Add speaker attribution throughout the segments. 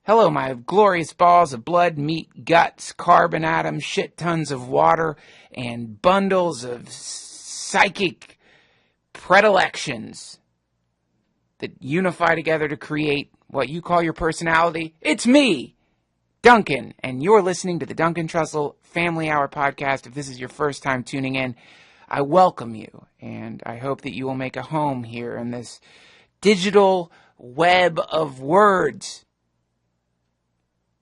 Speaker 1: Hello, my glorious balls of blood, meat, guts, carbon atoms, shit tons of water, and bundles of psychic predilections that unify together to create what you call your personality. It's me, Duncan, and you're listening to the Duncan Trussell Family Hour podcast. If this is your first time tuning in, I welcome you, and I hope that you will make a home here in this digital web of words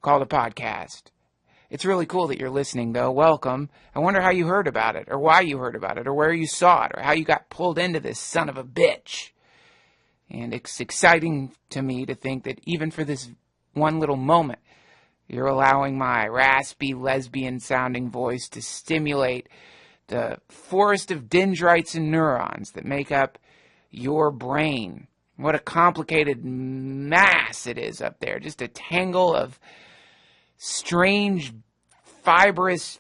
Speaker 1: called a podcast. It's really cool that you're listening, though. Welcome. I wonder how you heard about it, or why you heard about it, or where you saw it, or how you got pulled into this son of a bitch. And it's exciting to me to think that even for this one little moment, you're allowing my raspy, lesbian-sounding voice to stimulate the forest of dendrites and neurons that make up your brain. What a complicated mass it is up there. Just a tangle of strange, fibrous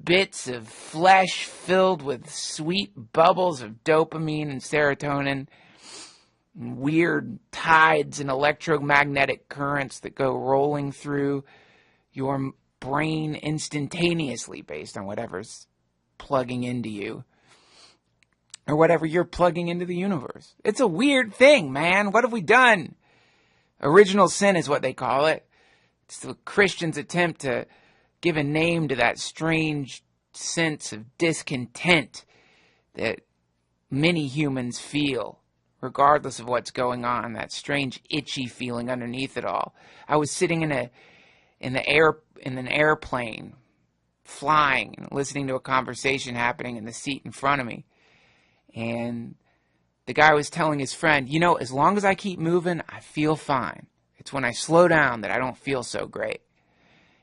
Speaker 1: bits of flesh filled with sweet bubbles of dopamine and serotonin, and weird tides and electromagnetic currents that go rolling through your brain instantaneously based on whatever's plugging into you, or whatever you're plugging into the universe. It's a weird thing, man. What have we done? Original sin is what they call it. It's the Christians' attempt to give a name to that strange sense of discontent that many humans feel, regardless of what's going on, that strange itchy feeling underneath it all. I was sitting in an airplane, flying, and listening to a conversation happening in the seat in front of me. And the guy was telling his friend, you know, as long as I keep moving, I feel fine. It's when I slow down that I don't feel so great.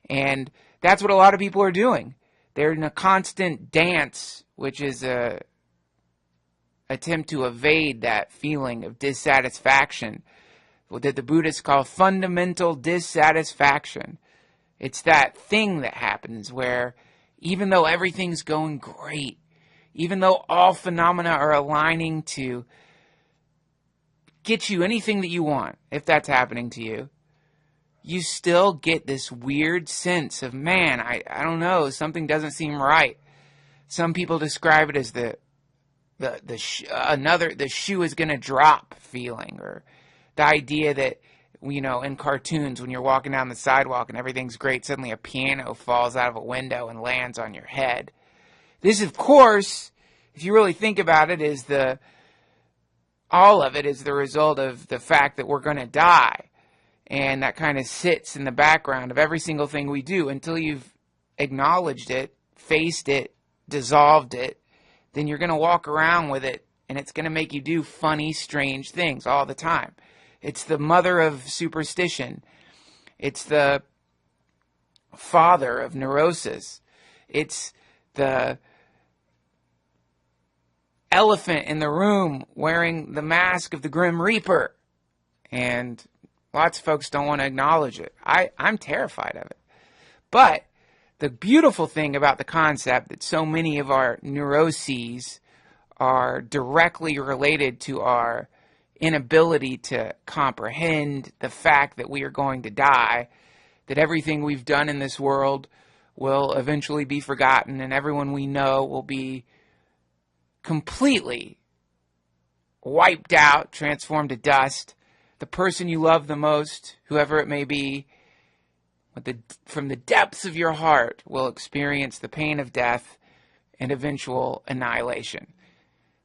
Speaker 1: And that's what a lot of people are doing. They're in a constant dance, which is a attempt to evade that feeling of dissatisfaction, that the Buddhists call fundamental dissatisfaction. It's that thing that happens where even though everything's going great, even though all phenomena are aligning to get you anything that you want, if that's happening to you, you still get this weird sense of, man, I don't know, something doesn't seem right. Some people describe it as the shoe is going to drop feeling, or the idea that, you know, in cartoons when you're walking down the sidewalk and everything's great, suddenly a piano falls out of a window and lands on your head. This, of course, if you really think about it, all of it is the result of the fact that we're going to die. And that kind of sits in the background of every single thing we do until you've acknowledged it, faced it, dissolved it. Then you're going to walk around with it, and it's going to make you do funny, strange things all the time. It's the mother of superstition. It's the father of neurosis. It's the elephant in the room wearing the mask of the Grim Reaper. And lots of folks don't want to acknowledge it. I'm terrified of it. But the beautiful thing about the concept that so many of our neuroses are directly related to our inability to comprehend the fact that we are going to die, that everything we've done in this world will eventually be forgotten, and everyone we know will be completely wiped out, transformed to dust. The person you love the most, whoever it may be, from the depths of your heart, will experience the pain of death and eventual annihilation.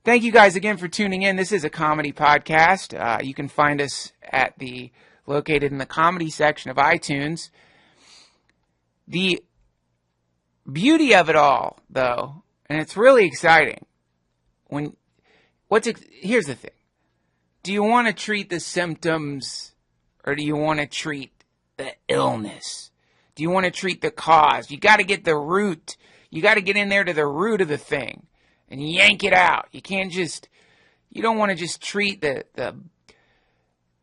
Speaker 1: Thank you guys again for tuning in. This is a comedy podcast. You can find us located in the comedy section of iTunes. The beauty of it all, though, and it's really exciting, here's the thing. Do you want to treat the symptoms, or do you want to treat the illness? Do you want to treat the cause? You got to get the root. You got to get in there to the root of the thing and yank it out. You don't want to just treat the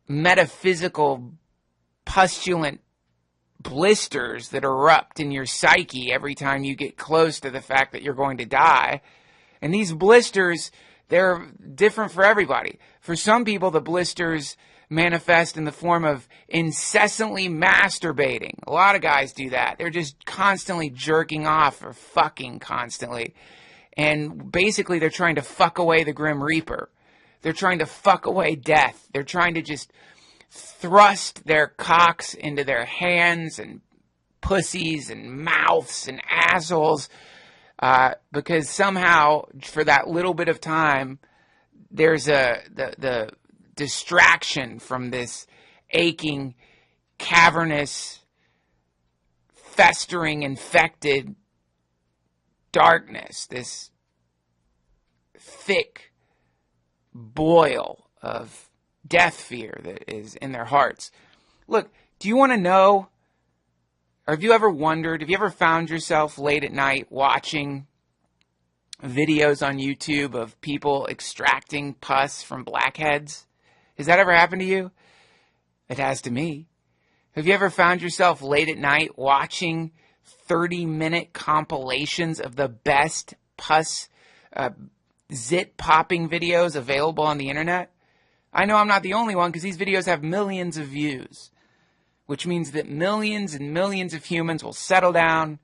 Speaker 1: metaphysical pustulant blisters that erupt in your psyche every time you get close to the fact that you're going to die. And these blisters, they're different for everybody. For some people, the blisters manifest in the form of incessantly masturbating. A lot of guys do that. They're just constantly jerking off or fucking constantly. And basically they're trying to fuck away the Grim Reaper. They're trying to fuck away death. They're trying to just thrust their cocks into their hands and pussies and mouths and assholes, because somehow for that little bit of time there's the distraction from this aching, cavernous, festering, infected darkness, this thick boil of death fear that is in their hearts. Look, do you want to know, or have you ever wondered, have you ever found yourself late at night watching videos on YouTube of people extracting pus from blackheads? Has that ever happened to you? It has to me. Have you ever found yourself late at night watching 30-minute compilations of the best pus zit popping videos available on the internet? I know I'm not the only one, because these videos have millions of views, which means that millions and millions of humans will settle down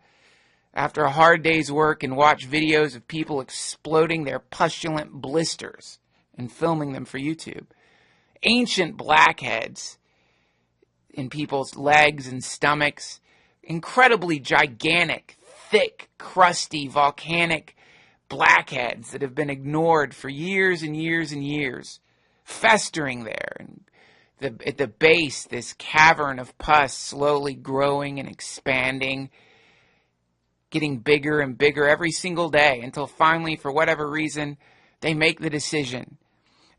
Speaker 1: after a hard day's work and watch videos of people exploding their pustulant blisters and filming them for YouTube. Ancient blackheads in people's legs and stomachs, incredibly gigantic, thick, crusty, volcanic blackheads that have been ignored for years and years and years, festering there. And at the base, this cavern of pus slowly growing and expanding, getting bigger and bigger every single day, until finally, for whatever reason, they make the decision.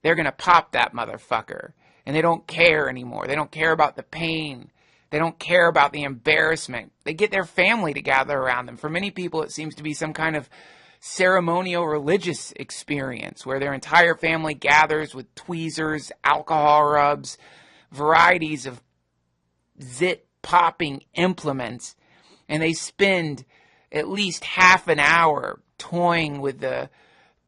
Speaker 1: They're going to pop that motherfucker. And they don't care anymore. They don't care about the pain. They don't care about the embarrassment. They get their family to gather around them. For many people, it seems to be some kind of ceremonial religious experience where their entire family gathers with tweezers, alcohol rubs, varieties of zit-popping implements, and they spend at least half an hour toying with the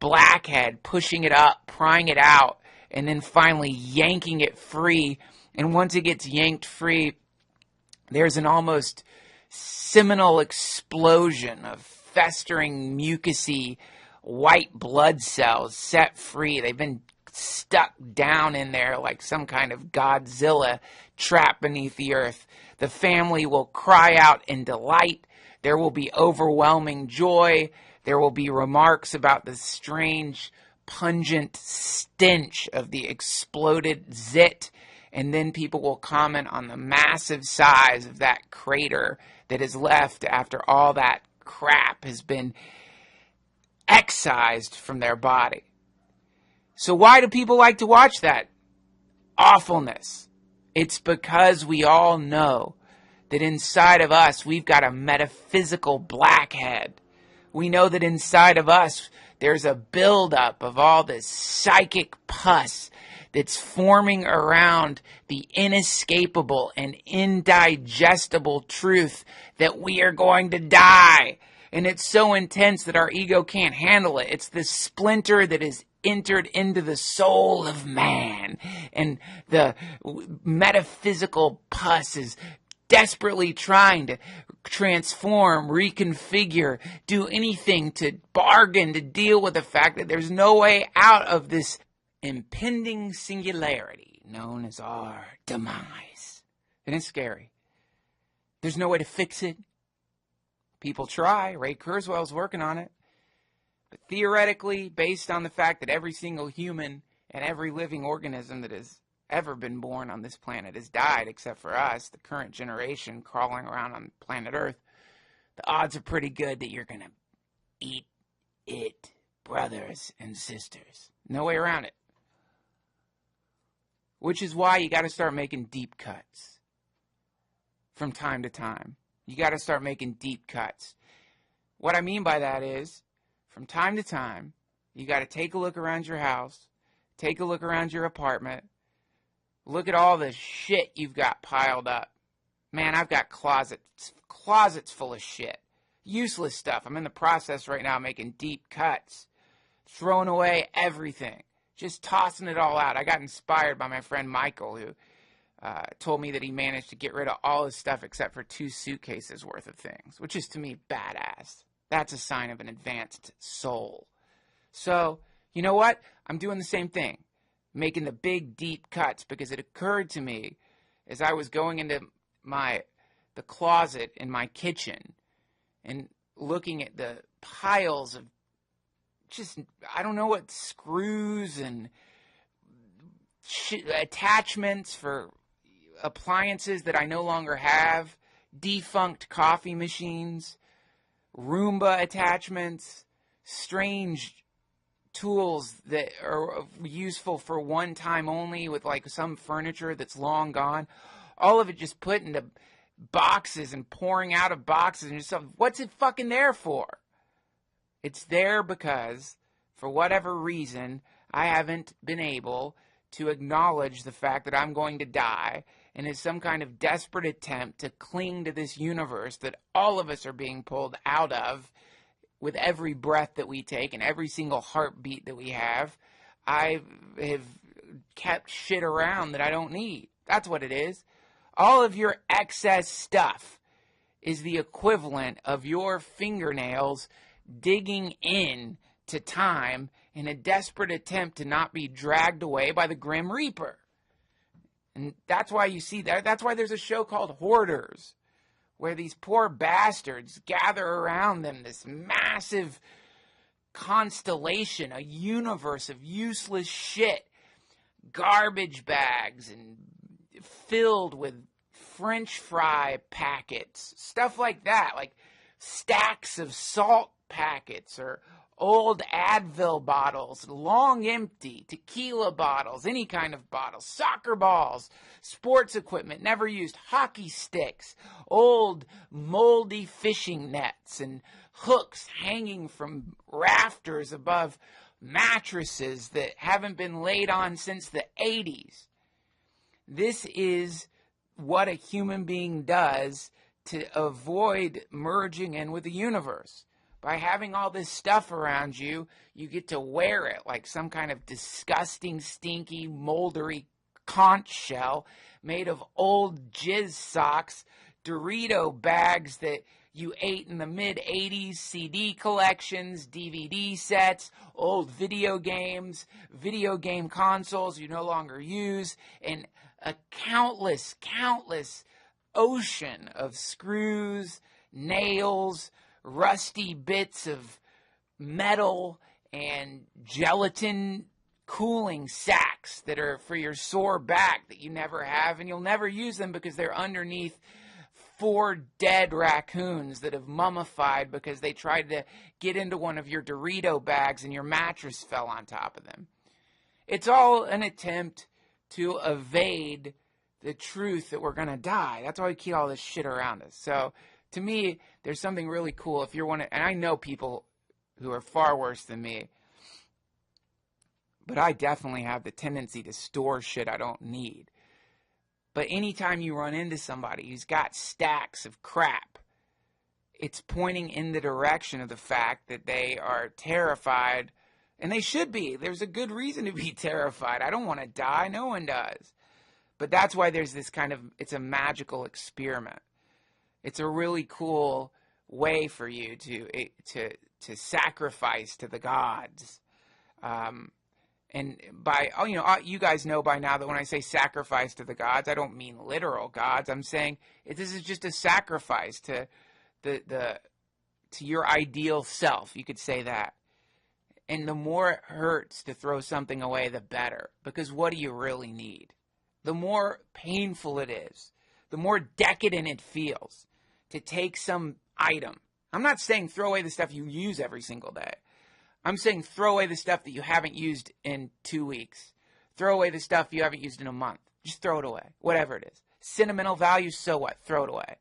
Speaker 1: blackhead, pushing it up, prying it out, and then finally yanking it free. And once it gets yanked free, there's an almost seminal explosion of festering, mucousy, white blood cells set free. They've been stuck down in there like some kind of Godzilla trapped beneath the earth. The family will cry out in delight. There will be overwhelming joy. There will be remarks about the strange, pungent stench of the exploded zit. And then people will comment on the massive size of that crater that is left after all that crap has been excised from their body. So why do people like to watch that awfulness? It's because we all know that inside of us we've got a metaphysical blackhead. We know that inside of us there's a buildup of all this psychic pus that's forming around the inescapable and indigestible truth that we are going to die. And it's so intense that our ego can't handle it. It's this splinter that is entered into the soul of man. And the metaphysical pus is desperately trying to transform, reconfigure, do anything to bargain, to deal with the fact that there's no way out of this impending singularity known as our demise. And it's scary. There's no way to fix it. People try. Ray Kurzweil's working on it. But theoretically, based on the fact that every single human and every living organism that has ever been born on this planet has died, except for us, the current generation crawling around on planet Earth, the odds are pretty good that you're going to eat it, brothers and sisters. No way around it. Which is why you got to start making deep cuts from time to time. You got to start making deep cuts. What I mean by that is, from time to time, you got to take a look around your house, take a look around your apartment, look at all the shit you've got piled up. Man, I've got closets full of shit. Useless stuff. I'm in the process right now of making deep cuts, throwing away everything. just tossing it all out. I got inspired by my friend Michael, who told me that he managed to get rid of all his stuff except for 2 suitcases worth of things, which is to me badass. That's a sign of an advanced soul. So, you know what? I'm doing the same thing, making the big, deep cuts, because it occurred to me as I was going into the closet in my kitchen and looking at the piles of just, I don't know what, screws and attachments for appliances that I no longer have, defunct coffee machines, Roomba attachments, strange tools that are useful for one time only with like some furniture that's long gone. All of it just put into boxes and pouring out of boxes and stuff. What's it fucking there for? It's there because, for whatever reason, I haven't been able to acknowledge the fact that I'm going to die, and it's some kind of desperate attempt to cling to this universe that all of us are being pulled out of with every breath that we take and every single heartbeat that we have. I have kept shit around that I don't need. That's what it is. All of your excess stuff is the equivalent of your fingernails digging in to time in a desperate attempt to not be dragged away by the Grim Reaper. And that's why you see that. That's why there's a show called Hoarders, where these poor bastards gather around them this massive constellation, a universe of useless shit, garbage bags and filled with French fry packets, stuff like that, like stacks of salt packets or old Advil bottles, long empty, tequila bottles, any kind of bottles, soccer balls, sports equipment, never used, hockey sticks, old moldy fishing nets, and hooks hanging from rafters above mattresses that haven't been laid on since the 80s. This is what a human being does to avoid merging in with the universe. By having all this stuff around you, you get to wear it like some kind of disgusting, stinky, moldery conch shell made of old jizz socks, Dorito bags that you ate in the mid-'80s, CD collections, DVD sets, old video games, video game consoles you no longer use, and a countless ocean of screws, nails, rusty bits of metal, and gelatin cooling sacks that are for your sore back that you never have, and you'll never use them because they're underneath 4 dead raccoons that have mummified because they tried to get into one of your Dorito bags and your mattress fell on top of them. It's all an attempt to evade the truth that we're going to die. That's why we keep all this shit around us. So, to me, there's something really cool if you're one of, and I know people who are far worse than me, but I definitely have the tendency to store shit I don't need. But anytime you run into somebody who's got stacks of crap, it's pointing in the direction of the fact that they are terrified, and they should be. There's a good reason to be terrified. I don't want to die. No one does. But that's why there's this kind of, it's a magical experiment. It's a really cool way for you to sacrifice to the gods. And by, you guys know by now that when I say sacrifice to the gods, I don't mean literal gods. I'm saying this is just a sacrifice to to your ideal self. You could say that. And the more it hurts to throw something away, the better. Because what do you really need? The more painful it is, the more decadent it feels to take some item. I'm not saying throw away the stuff you use every single day. I'm saying throw away the stuff that you haven't used in 2 weeks. Throw away the stuff you haven't used in a month. Just throw it away. Whatever it is. Sentimental value, so what? Throw it away.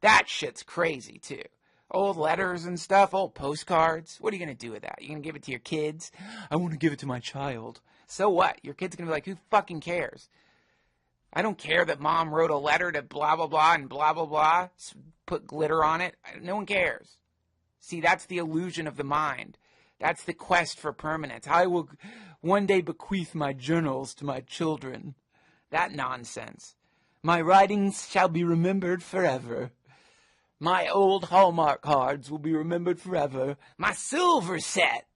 Speaker 1: That shit's crazy too. Old letters and stuff, old postcards. What are you going to do with that? You going to give it to your kids? I want to give it to my child. So what? Your kid's going to be like, who fucking cares? I don't care that mom wrote a letter to blah, blah, blah, and blah, blah, blah. Put glitter on it. No one cares. See, that's the illusion of the mind. That's the quest for permanence. I will one day bequeath my journals to my children. That nonsense. My writings shall be remembered forever. My old Hallmark cards will be remembered forever. My silver set.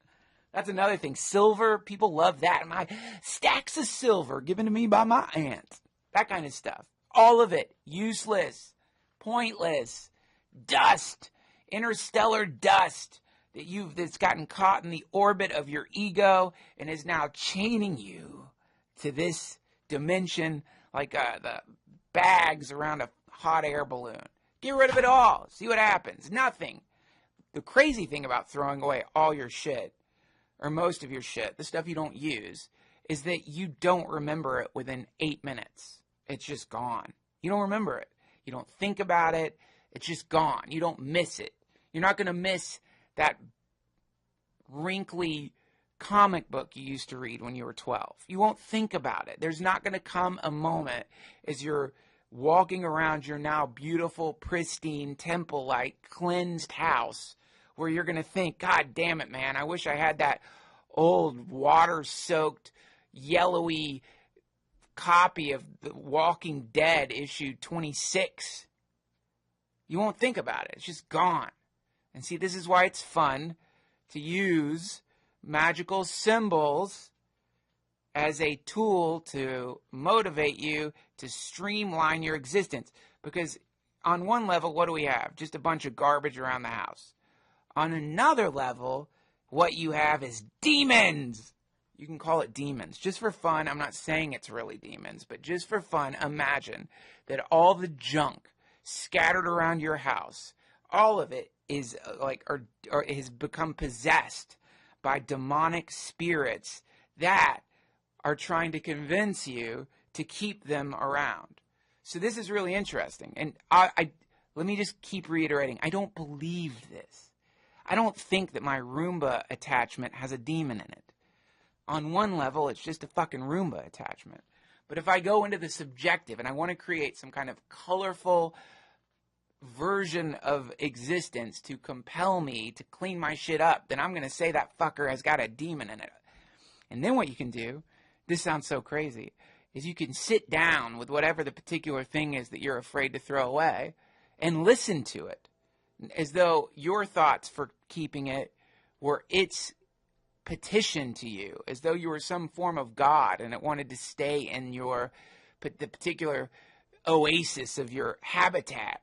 Speaker 1: That's another thing. Silver, people love that. My stacks of silver given to me by my aunt. That kind of stuff. All of it. Useless. Pointless. Dust. Interstellar dust that's gotten caught in the orbit of your ego and is now chaining you to this dimension like the bags around a hot air balloon. Get rid of it all. See what happens. Nothing. The crazy thing about throwing away all your shit, or most of your shit, the stuff you don't use, is that you don't remember it within 8 minutes. It's just gone. You don't remember it. You don't think about it. It's just gone. You don't miss it. You're not going to miss that wrinkly comic book you used to read when you were 12. You won't think about it. There's not going to come a moment as you're walking around your now beautiful, pristine, temple-like, cleansed house where you're going to think, God damn it, man, I wish I had that old water-soaked, yellowy copy of The Walking Dead issue 26. You won't think about it. It's just gone. And see, this is why it's fun to use magical symbols as a tool to motivate you to streamline your existence. Because on one level, what do we have? Just a bunch of garbage around the house. On another level, what you have is demons. You can call it demons. Just for fun, I'm not saying it's really demons, but just for fun, imagine that all the junk scattered around your house, all of it is or has become possessed by demonic spirits that are trying to convince you to keep them around. So this is really interesting. And I let me just keep reiterating. I don't believe this. I don't think that my Roomba attachment has a demon in it. On one level, it's just a fucking Roomba attachment. But if I go into the subjective and I want to create some kind of colorful version of existence to compel me to clean my shit up, then I'm going to say that fucker has got a demon in it. And then what you can do, this sounds so crazy, is you can sit down with whatever the particular thing is that you're afraid to throw away and listen to it as though your thoughts for keeping it were its petition to you, as though you were some form of God and it wanted to stay in the particular oasis of your habitat.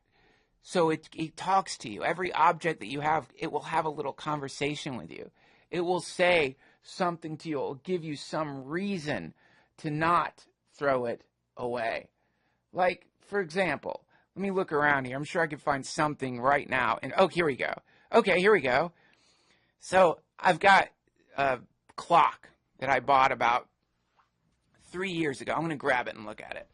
Speaker 1: So it talks to you. Every object that you have, it will have a little conversation with you. It will say something to you. It will give you some reason to not throw it away. Like, for example, let me look around here. I'm sure I can find something right now. And oh, here we go. Okay, here we go. So I've got a clock that I bought about 3 years ago. I'm going to grab it and look at it.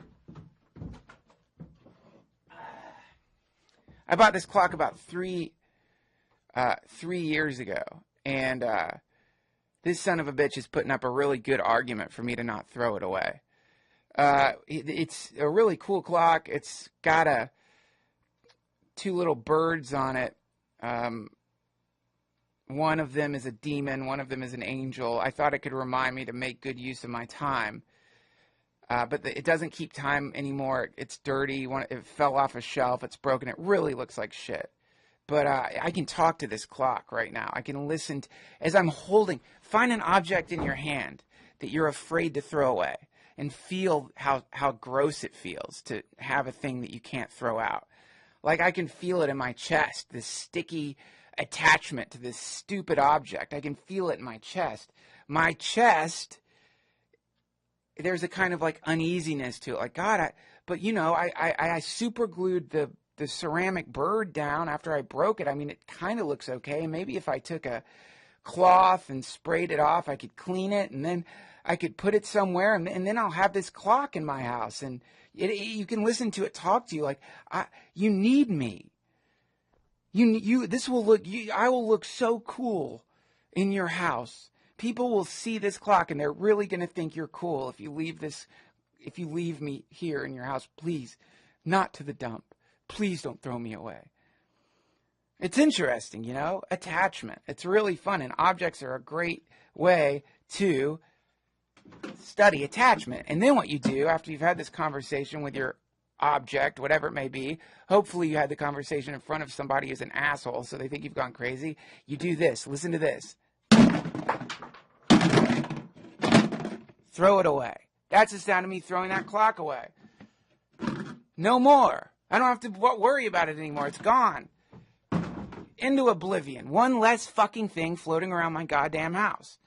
Speaker 1: I bought this clock about 3 years ago, and this son of a bitch is putting up a really good argument for me to not throw it away. It's a really cool clock. It's got 2 little birds on it. One of them is a demon. One of them is an angel. I thought it could remind me to make good use of my time. But it doesn't keep time anymore. It's dirty. It fell off a shelf. It's broken. It really looks like shit. But I can talk to this clock right now. I can listen as I'm find an object in your hand that you're afraid to throw away and feel how gross it feels to have a thing that you can't throw out. Like I can feel it in my chest, this sticky attachment to this stupid object. I can feel it in my chest. My chest, there's a kind of like uneasiness to it. Like, God, I super glued the ceramic bird down after I broke it. I mean, it kind of looks okay. Maybe if I took a cloth and sprayed it off, I could clean it, and then I could put it somewhere, and then I'll have this clock in my house, and you can listen to it talk to you like, you need me. I will look so cool in your house. People will see this clock, and they're really going to think you're cool if you leave me here in your house. Please, not to the dump. Please don't throw me away. It's interesting, you know, attachment. It's really fun, and objects are a great way to study attachment. And then what you do after you've had this conversation with your object, whatever it may be, hopefully you had the conversation in front of somebody who's an asshole so they think you've gone crazy. You do this. Listen to this. Throw it away. That's the sound of me throwing that clock away. No more. I don't have to worry about it anymore. It's gone. Into oblivion. One less fucking thing floating around my goddamn house.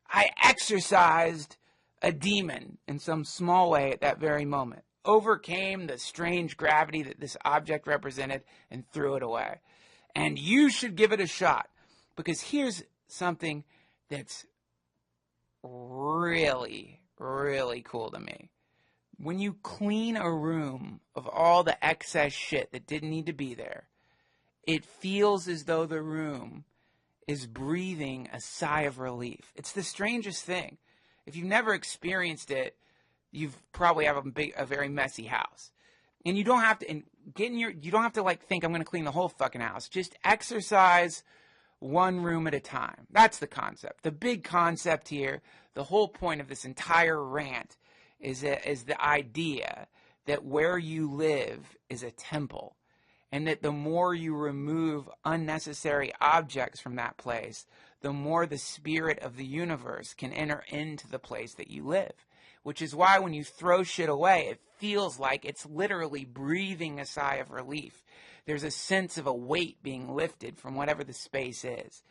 Speaker 1: I exorcised a demon in some small way at that very moment. Overcame the strange gravity that this object represented and threw it away. And you should give it a shot. Because here's something that's really, really cool to me. When you clean a room of all the excess shit that didn't need to be there, it feels as though the room is breathing a sigh of relief. It's the strangest thing. If you've never experienced it, you've probably have a very messy house. And you don't have to you don't have to like think I'm going to clean the whole fucking house. Just exercise one room at a time. That's the concept. The big concept here, the whole point of this entire rant is the idea that where you live is a temple. And that the more you remove unnecessary objects from that place, the more the spirit of the universe can enter into the place that you live. Which is why when you throw shit away, it feels like it's literally breathing a sigh of relief. There's a sense of a weight being lifted from whatever the space is.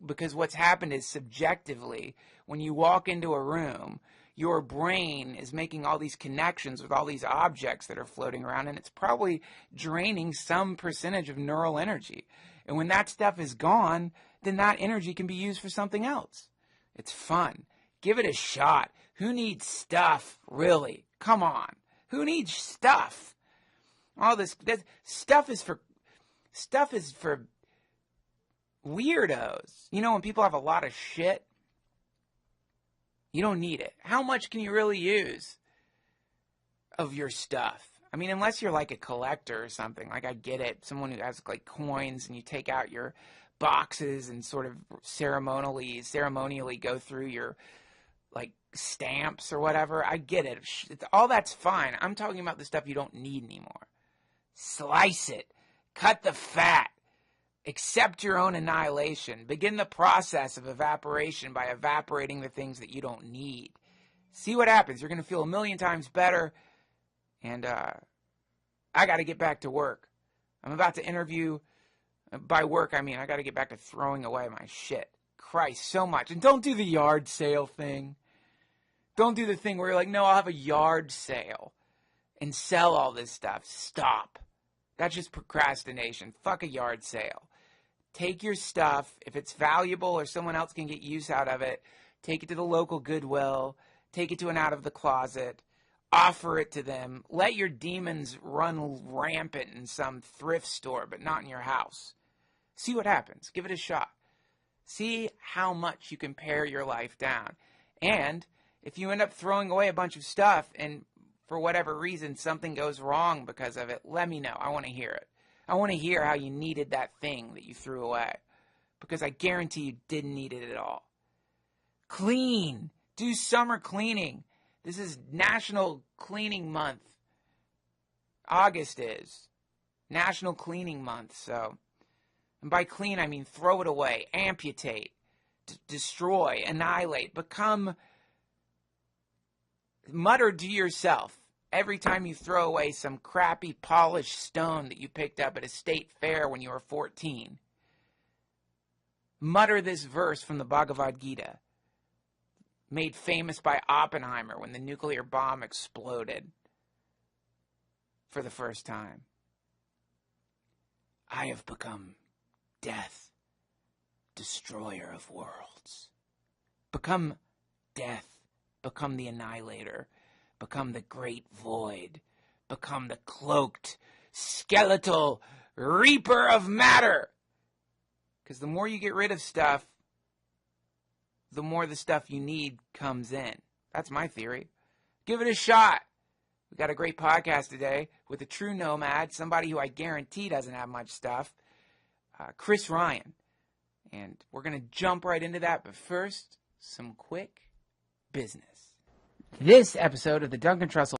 Speaker 1: Because what's happened is subjectively, when you walk into a room, your brain is making all these connections with all these objects that are floating around, and it's probably draining some percentage of neural energy. And when that stuff is gone, then that energy can be used for something else. It's fun. Give it a shot. Who needs stuff, really? Come on. Who needs stuff? All this stuff is for weirdos. You know, when people have a lot of shit, you don't need it. How much can you really use of your stuff? I mean, unless you're like a collector or something. Like, I get it. Someone who has like coins and you take out your boxes and sort of ceremonially go through your like stamps or whatever. I get it. All that's fine. I'm talking about the stuff you don't need anymore. Slice it. Cut the fat. Accept your own annihilation. Begin the process of evaporation by evaporating the things that you don't need. See what happens. You're going to feel a million times better. And I got to get back to work. I'm about to interview. By work, I mean I got to get back to throwing away my shit. Christ, so much. And don't do the yard sale thing. Don't do the thing where you're like, no, I'll have a yard sale and sell all this stuff. Stop. That's just procrastination. Fuck a yard sale. Take your stuff. If it's valuable or someone else can get use out of it, take it to the local Goodwill. Take it to an out of the closet. Offer it to them. Let your demons run rampant in some thrift store, but not in your house. See what happens. Give it a shot. See how much you can pare your life down. And if you end up throwing away a bunch of stuff and for whatever reason something goes wrong because of it, let me know. I want to hear it. I want to hear how you needed that thing that you threw away. Because I guarantee you didn't need it at all. Clean. Do summer cleaning. This is National Cleaning Month. August is National Cleaning Month. So, and by clean I mean throw it away, amputate, destroy, annihilate, mutter to yourself every time you throw away some crappy polished stone that you picked up at a state fair when you were 14. Mutter this verse from the Bhagavad Gita, made famous by Oppenheimer when the nuclear bomb exploded for the first time. I have become death, destroyer of worlds. Become death. Become the annihilator. Become the great void. Become the cloaked, skeletal reaper of matter. Because the more you get rid of stuff, the more the stuff you need comes in. That's my theory. Give it a shot. We got a great podcast today with a true nomad, somebody who I guarantee doesn't have much stuff. Chris Ryan. And we're going to jump right into that, but first, some quick business. This episode of the Duncan Trussell